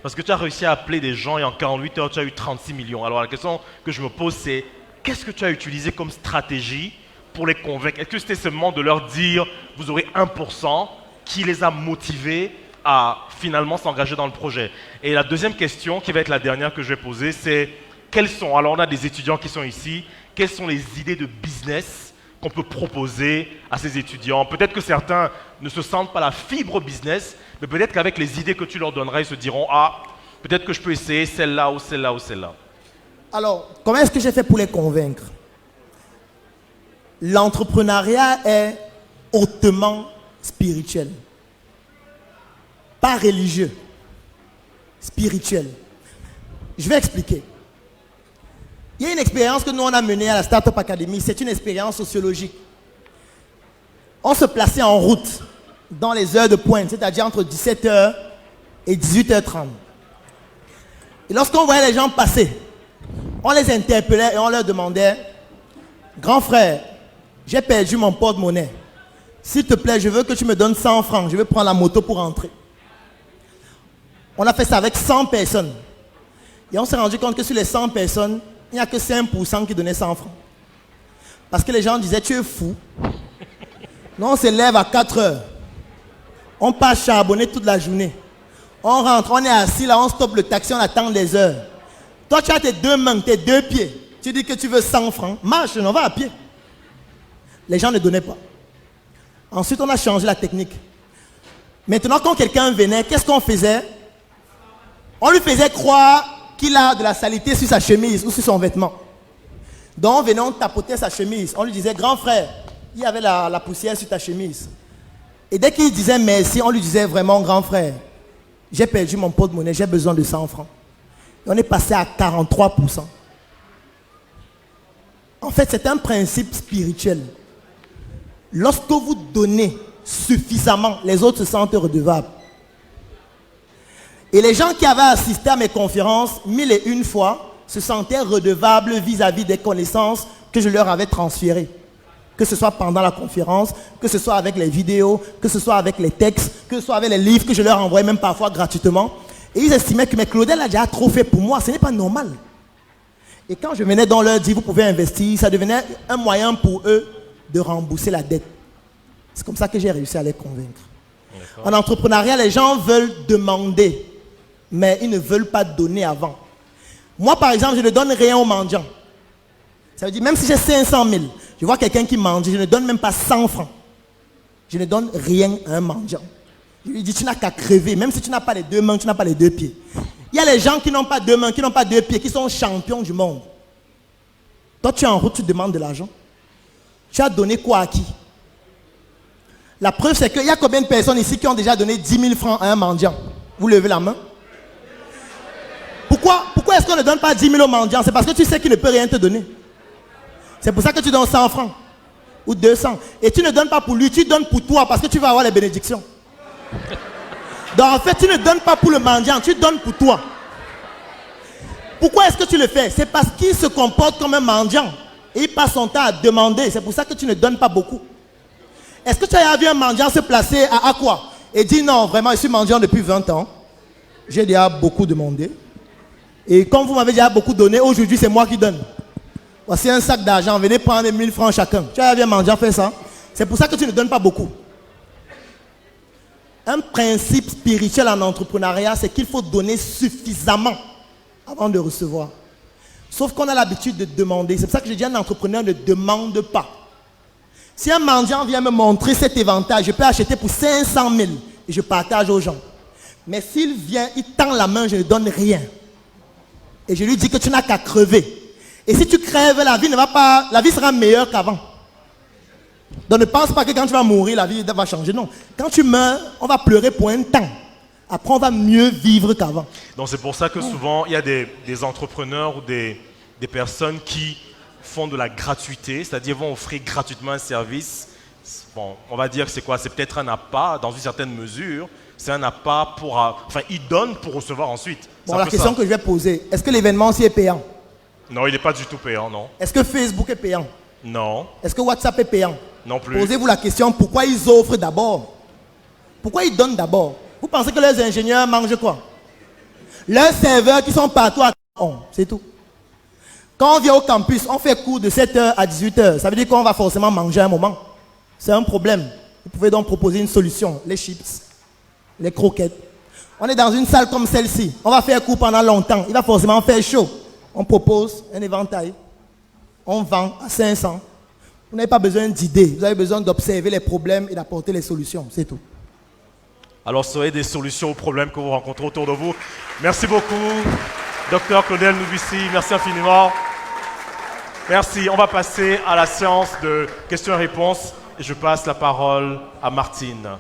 Parce que tu as réussi à appeler des gens et en 48 heures, tu as eu 36 millions. Alors la question que je me pose, c'est qu'est-ce que tu as utilisé comme stratégie pour les convaincre? Est-ce que c'était seulement de leur dire, vous aurez 1% qui les a motivés à finalement s'engager dans le projet? Et la deuxième question, qui va être la dernière que je vais poser, c'est quelles sont, alors on a des étudiants qui sont ici, quelles sont les idées de business qu'on peut proposer à ces étudiants? Peut-être que certains ne se sentent pas la fibre business, mais peut-être qu'avec les idées que tu leur donneras, ils se diront, ah, peut-être que je peux essayer celle-là ou celle-là ou celle-là. Alors, comment est-ce que j'ai fait pour les convaincre? L'entrepreneuriat est hautement spirituel. Pas religieux. Spirituel. Je vais expliquer. Il y a une expérience que nous on a menée à la Startup Academy. C'est une expérience sociologique. On se plaçait en route dans les heures de pointe, c'est-à-dire entre 17h et 18h30. Et lorsqu'on voyait les gens passer, on les interpellait et on leur demandait, grand frère, j'ai perdu mon porte-monnaie. S'il te plaît, je veux que tu me donnes 100 francs. Je vais prendre la moto pour rentrer. On a fait ça avec 100 personnes. Et on s'est rendu compte que sur les 100 personnes, il n'y a que 5% qui donnaient 100 francs. Parce que les gens disaient, tu es fou. Nous, on se lève à 4 heures. On passe charbonner toute la journée. On rentre, on est assis là, on stoppe le taxi, on attend des heures. Toi, tu as tes deux mains, tes deux pieds. Tu dis que tu veux 100 francs. Marche, on va à pied. Les gens ne donnaient pas. Ensuite, on a changé la technique. Maintenant, quand quelqu'un venait, qu'est-ce qu'on faisait? On lui faisait croire qu'il a de la saleté sur sa chemise ou sur son vêtement. Donc, on venait, on tapotait sa chemise. On lui disait, grand frère, il y avait la poussière sur ta chemise. Et dès qu'il disait merci, on lui disait vraiment, grand frère, j'ai perdu mon porte-monnaie, j'ai besoin de 100 francs. Et on est passé à 43%. En fait, c'est un principe spirituel. Lorsque vous donnez suffisamment, les autres se sentent redevables. Et les gens qui avaient assisté à mes conférences 1001 fois se sentaient redevables vis-à-vis des connaissances que je leur avais transférées. Que ce soit pendant la conférence, que ce soit avec les vidéos, que ce soit avec les textes, que ce soit avec les livres que je leur envoyais même parfois gratuitement. Et ils estimaient que mais Claudel a déjà trop fait pour moi, ce n'est pas normal. Et quand je venais dans leur dire, vous pouvez investir, ça devenait un moyen pour eux de rembourser la dette. C'est comme ça que j'ai réussi à les convaincre. En entrepreneuriat, les gens veulent demander, mais ils ne veulent pas donner avant. Moi, par exemple, je ne donne rien aux mendiants. Ça veut dire, même si j'ai 500 000, je vois quelqu'un qui mendiant, je ne donne même pas 100 francs. Je ne donne rien à un mendiant. Je lui dis, tu n'as qu'à crever. Même si tu n'as pas les deux mains, tu n'as pas les deux pieds. Il y a les gens qui n'ont pas deux mains, qui n'ont pas deux pieds, qui sont champions du monde. Toi, tu es en route, tu demandes de l'argent. Tu as donné quoi à qui? La preuve, c'est qu'il y a combien de personnes ici qui ont déjà donné 10 000 francs à un mendiant? Vous levez la main. Pourquoi est-ce qu'on ne donne pas 10 000 au mendiant? C'est parce que tu sais qu'il ne peut rien te donner. C'est pour ça que tu donnes 100 francs ou 200. Et tu ne donnes pas pour lui, tu donnes pour toi parce que tu vas avoir les bénédictions. Donc en fait, tu ne donnes pas pour le mendiant, tu donnes pour toi. Pourquoi est-ce que tu le fais? C'est parce qu'il se comporte comme un mendiant. Et il passe son temps à demander. C'est pour ça que tu ne donnes pas beaucoup. Est-ce que tu as vu un mendiant se placer à quoi? Et dire non, vraiment, je suis mendiant depuis 20 ans. J'ai déjà beaucoup demandé. Et comme vous m'avez déjà beaucoup donné, aujourd'hui c'est moi qui donne. Voici un sac d'argent, venez prendre 1000 francs chacun. Tu as vu un mendiant faire ça? C'est pour ça que tu ne donnes pas beaucoup. Un principe spirituel en entrepreneuriat, c'est qu'il faut donner suffisamment avant de recevoir. Sauf qu'on a l'habitude de demander. C'est pour ça que je dis un entrepreneur ne demande pas. Si un mendiant vient me montrer cet éventail, je peux acheter pour 500 000 et je partage aux gens. Mais s'il vient, il tend la main, je ne donne rien. Et je lui dis que tu n'as qu'à crever. Et si tu crèves, la vie sera meilleure qu'avant. Donc ne pense pas que quand tu vas mourir, la vie va changer. Non. Quand tu meurs, on va pleurer pour un temps. Après, on va mieux vivre qu'avant. Donc c'est pour ça que souvent, il y a des entrepreneurs ou des personnes qui font de la gratuité, c'est-à-dire vont offrir gratuitement un service. Bon, on va dire que c'est quoi? C'est peut-être un appât, dans une certaine mesure. C'est un appât pour... Enfin, ils donnent pour recevoir ensuite. Bon, la question que je vais poser, est-ce que l'événement aussi est payant? Non, il n'est pas du tout payant, non. Est-ce que Facebook est payant? Non. Est-ce que WhatsApp est payant? Non plus. Posez-vous la question, pourquoi ils offrent d'abord? Pourquoi ils donnent d'abord? Vous pensez que les ingénieurs mangent quoi? Leurs serveurs qui sont partout à c'est tout. Quand on vient au campus, on fait cours de 7h à 18h. Ça veut dire qu'on va forcément manger un moment. C'est un problème. Vous pouvez donc proposer une solution. Les chips, les croquettes. On est dans une salle comme celle-ci. On va faire cours pendant longtemps. Il va forcément faire chaud. On propose un éventail. On vend à 500. Vous n'avez pas besoin d'idées. Vous avez besoin d'observer les problèmes et d'apporter les solutions. C'est tout. Alors, soyez des solutions aux problèmes que vous rencontrez autour de vous. Merci beaucoup, Dr Claudel Noubissi. Merci infiniment. Merci. On va passer à la séance de questions et réponses. Et je passe la parole à Martine.